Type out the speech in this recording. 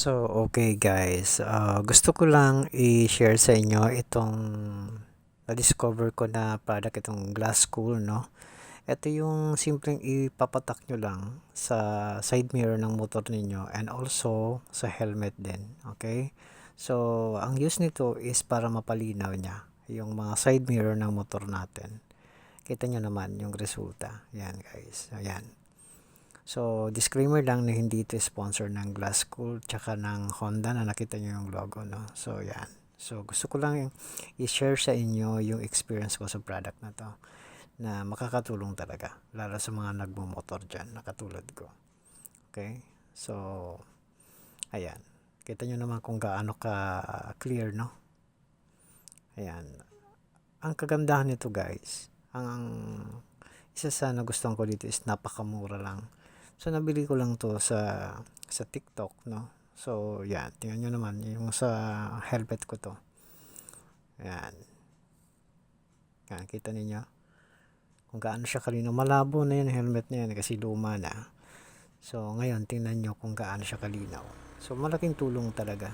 So, okay guys, gusto ko lang i-share sa inyo itong na-discover ko na product, itong Glass Cool, no? Ito yung simpleng ipapatak nyo lang sa side mirror ng motor ninyo and also sa helmet din, okay? So, ang use nito is para mapalinaw niya yung mga side mirror ng motor natin. Kita nyo naman yung resulta. Yan guys, ayan. So, disclaimer lang na hindi ito sponsor ng Glasscool tsaka ng Honda na nakita nyo yung logo, no? So, yan. So, gusto ko lang i-share sa inyo yung experience ko sa product na to na makakatulong talaga, lalo sa mga nagmumotor dyan na katulad ko. Okay? So, ayan. Kita nyo naman kung gaano ka clear, no? Ayan. Ang kagandahan nito guys, ang isa sa nagustuhan ko dito is napakamura lang. So, nabili ko lang to sa TikTok, no? So, yan. Tingnan nyo naman, yung sa helmet ko to. Yan. Yan, kita ninyo. Kung gaano siya kalinaw. Malabo na yung helmet na yan kasi luma na. So, ngayon, tingnan nyo kung gaano siya kalinaw. So, malaking tulong talaga.